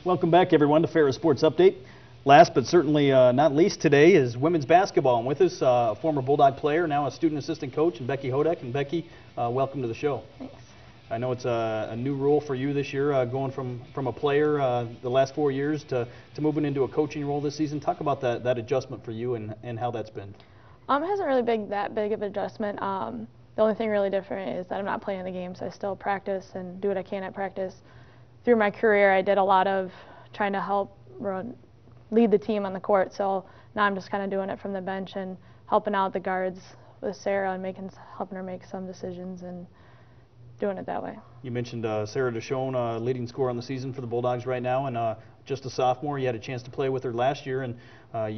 Welcome back, everyone, to Ferris Sports Update. Last but certainly not least today is women's basketball. And with us, a former Bulldog player, now a student assistant coach, and Becci Houdek. And Becci, welcome to the show. Thanks. I know it's a new role for you this year, going from a player the last 4 years to moving into a coaching role this season. Talk about that adjustment for you and how that's been. It hasn't really been that big of an adjustment. The only thing really different is that I'm not playing the games. I still practice and do what I can at practice. Through my career, I did a lot of trying to help lead the team on the court. So now I'm just kind of doing it from the bench and helping out the guards with Sarah and helping her make some decisions and doing it that way. You mentioned Sarah Deshone, leading scorer on the season for the Bulldogs right now, and just a sophomore. You had a chance to play with her last year, and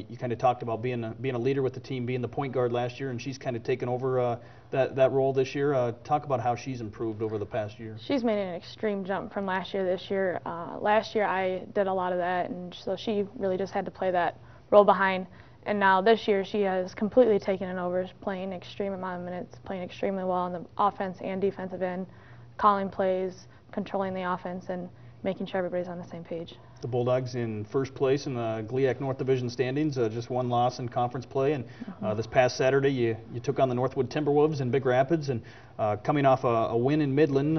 you kind of talked about being a leader with the team, being the point guard last year, and she's kind of taken over that role this year. Talk about how she's improved over the past year. She's made an extreme jump from last year to this year. Last year I did a lot of that, and so she really just had to play that role behind. And now this year she has completely taken it over, playing extreme amount of minutes, playing extremely well on the offense and defensive end, calling plays, controlling the offense, and making sure everybody's on the same page. The Bulldogs in first place in the GLIAC North Division standings, just one loss in conference play. And this past Saturday you took on the Northwood Timberwolves in Big Rapids, and coming off a win in Midland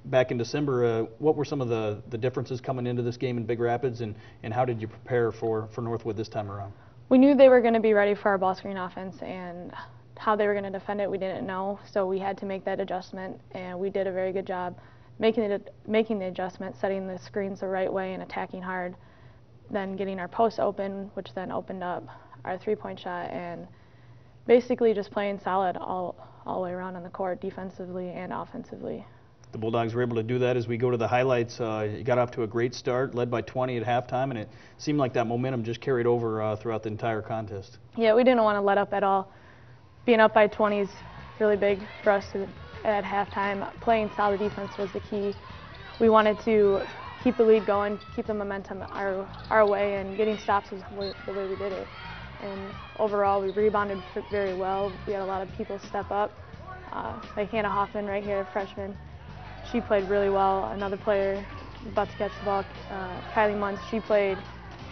back in December, what were some of the differences coming into this game in Big Rapids, and how did you prepare for Northwood this time around? We knew they were going to be ready for our ball screen offense, and how they were going to defend it we didn't know, so we had to make that adjustment, and we did a very good job making the adjustment, setting the screens the right way and attacking hard, then getting our posts open, which then opened up our three-point shot, and basically just playing solid all the way around on the court, defensively and offensively. The Bulldogs were able to do that. As we go to the highlights, you got off to a great start, led by 20 at halftime, and it seemed like that momentum just carried over throughout the entire contest. Yeah, we didn't want to let up at all. Being up by 20 is really big for us at halftime. Playing solid defense was the key. We wanted to keep the lead going, keep the momentum our way, and getting stops was the way we did it. And overall, we rebounded very well. We had a lot of people step up. Like Hannah Hoffman right here, a freshman. She played really well. Another player about to catch the ball, Kylie Muntz, she played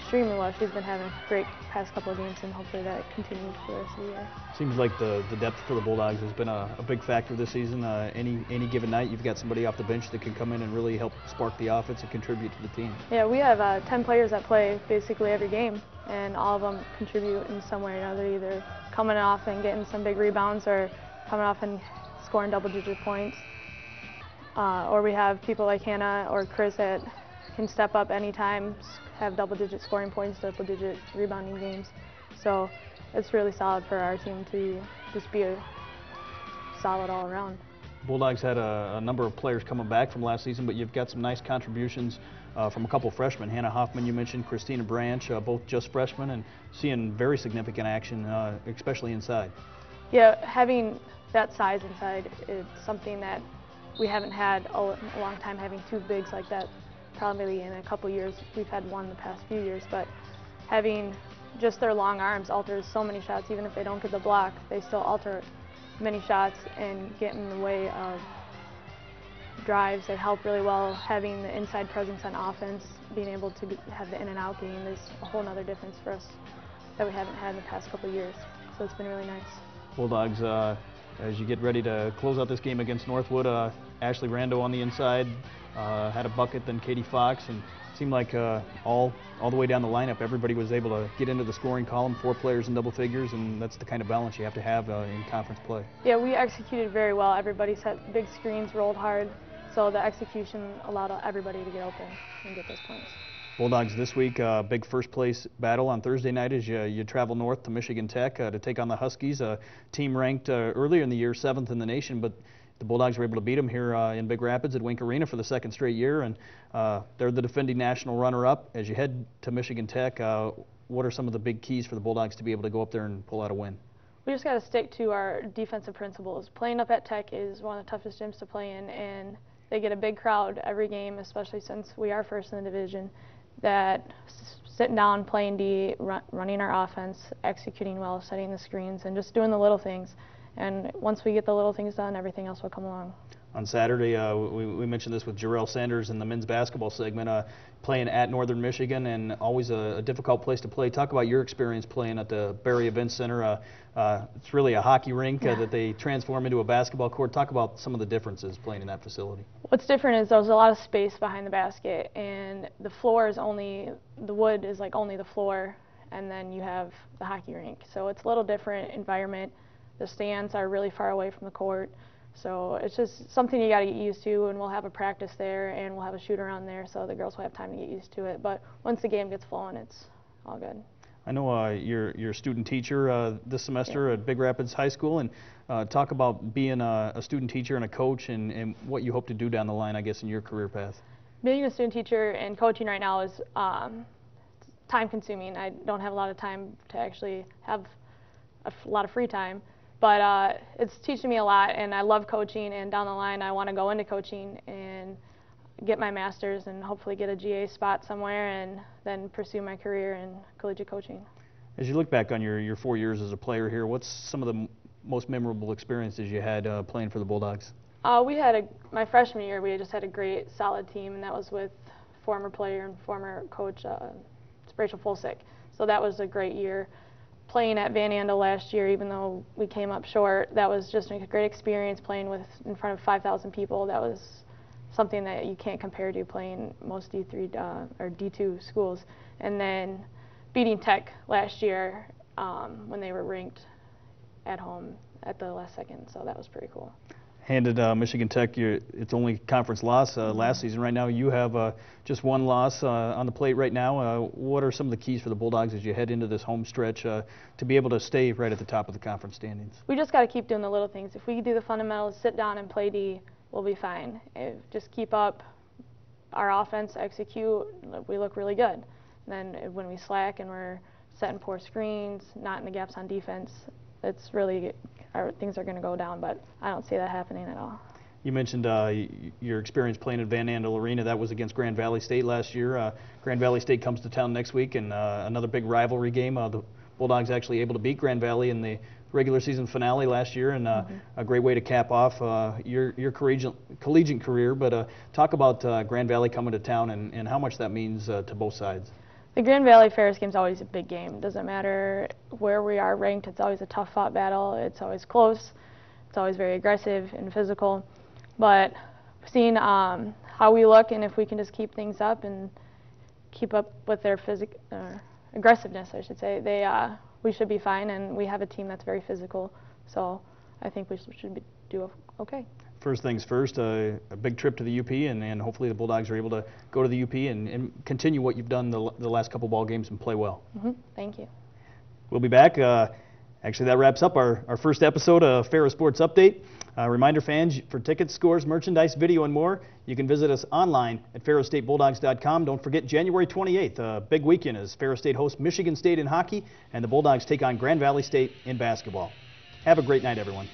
extremely well. She's been having a great past couple of games, and hopefully that continues for the rest of the year. Seems like the depth for the Bulldogs has been a big factor this season. Any given night, you've got somebody off the bench that can come in and really help spark the offense and contribute to the team. Yeah, we have 10 players that play basically every game, and all of them contribute in some way or another, either coming off and getting some big rebounds or coming off and scoring double-digit points. Or we have people like Hannah or Chris that can step up anytime, have double-digit scoring points, double-digit rebounding games. So it's really solid for our team to just be solid all around. Bulldogs had a number of players coming back from last season, but you've got some nice contributions from a couple freshmen. Hannah Hoffman, you mentioned, Christina Branch, both just freshmen, and seeing very significant action, especially inside. Yeah, having that size inside is something that we haven't had a long time, having two bigs like that. Probably in a couple years. We've had one the past few years, but having just their long arms alters so many shots. Even if they don't get the block, they still alter many shots and get in the way of drives. They help really well. Having the inside presence on offense, being able to have the in and out game is a whole other difference for us that we haven't had in the past couple years. So it's been really nice. Bulldogs, as you get ready to close out this game against Northwood, Ashley Rando on the inside had a bucket, then Katie Fox, and it seemed like all the way down the lineup, everybody was able to get into the scoring column, 4 players in double figures, and that's the kind of balance you have to have in conference play. Yeah, we executed very well. Everybody set big screens, rolled hard, so the execution allowed everybody to get open and get those points. Bulldogs this week, big first place battle on Thursday night as you travel north to Michigan Tech to take on the Huskies, a team ranked earlier in the year 7th in the nation, but the Bulldogs were able to beat them here in Big Rapids at Wink Arena for the 2nd straight year, and they're the defending national runner-up. As you head to Michigan Tech, what are some of the big keys for the Bulldogs to be able to go up there and pull out a win? We just got to stick to our defensive principles. Playing up at Tech is one of the toughest gyms to play in, and they get a big crowd every game, especially since we are first in the division, that sitting down, playing D, running our offense, executing well, setting the screens, and just doing the little things. And once we get the little things done, everything else will come along. on Saturday. We mentioned this with Jarrell Sanders in the men's basketball segment, playing at Northern Michigan, and always a difficult place to play. Talk about your experience playing at the Barry Event Center. It's really a hockey rink that they transform into a basketball court. Talk about some of the differences playing in that facility. What's different is there's a lot of space behind the basket, and the floor is only, the wood is like only the floor, and then you have the hockey rink. So it's a little different environment. The stands are really far away from the court. So it's just something you got to get used to, and we'll have a practice there, and we'll have a shoot around there, so the girls will have time to get used to it. But once the game gets flowing, it's all good. I know you're a student teacher this semester at Big Rapids High School, and talk about being a student teacher and a coach, and what you hope to do down the line, I guess, in your career path. Being a student teacher and coaching right now is time-consuming. I don't have a lot of time to actually have a lot of free time. But it's teaching me a lot, and I love coaching, and down the line I want to go into coaching and get my master's and hopefully get a GA spot somewhere and then pursue my career in collegiate coaching. As you look back on your 4 years as a player here, what's some of the most memorable experiences you had playing for the Bulldogs? My freshman year, we just had a great, solid team, and that was with former player and former coach Rachel Fulsick. So that was a great year. Playing at Van Andel last year, even though we came up short, that was just a great experience playing in front of 5,000 people. That was something that you can't compare to playing most D3 or D2 schools. And then beating Tech last year when they were ranked at home at the last second, so that was pretty cool. Handed Michigan Tech its only conference loss last season. Right now you have just one loss on the plate right now. What are some of the keys for the Bulldogs as you head into this home stretch to be able to stay right at the top of the conference standings? We just got to keep doing the little things. If we do the fundamentals, sit down and play D, we'll be fine. Just keep up our offense, execute, we look really good. And then when we slack and we're setting poor screens, not in the gaps on defense, it's really things are going to go down, but I don't see that happening at all. You mentioned your experience playing at Van Andel Arena. That was against Grand Valley State last year. Grand Valley State comes to town next week, and another big rivalry game. The Bulldogs actually able to beat Grand Valley in the regular season finale last year, and a great way to cap off your collegiate career. But talk about Grand Valley coming to town and how much that means to both sides. The Grand Valley Ferris game is always a big game. Doesn't matter where we are ranked, it's always a tough fought battle. It's always close. It's always very aggressive and physical. But seeing how we look, and if we can just keep things up and keep up with their aggressiveness, I should say, we should be fine. And we have a team that's very physical, so I think we should do okay. First things first, a big trip to the UP, and hopefully the Bulldogs are able to go to the UP and continue what you've done the last couple ball games and play well. Thank you. We'll be back. Actually, that wraps up our first episode of Ferris Sports Update. Reminder fans, for tickets, scores, merchandise, video, and more, you can visit us online at ferrisstatebulldogs.com. Don't forget January 28th, a big weekend as Ferris State hosts Michigan State in hockey, and the Bulldogs take on Grand Valley State in basketball. Have a great night, everyone.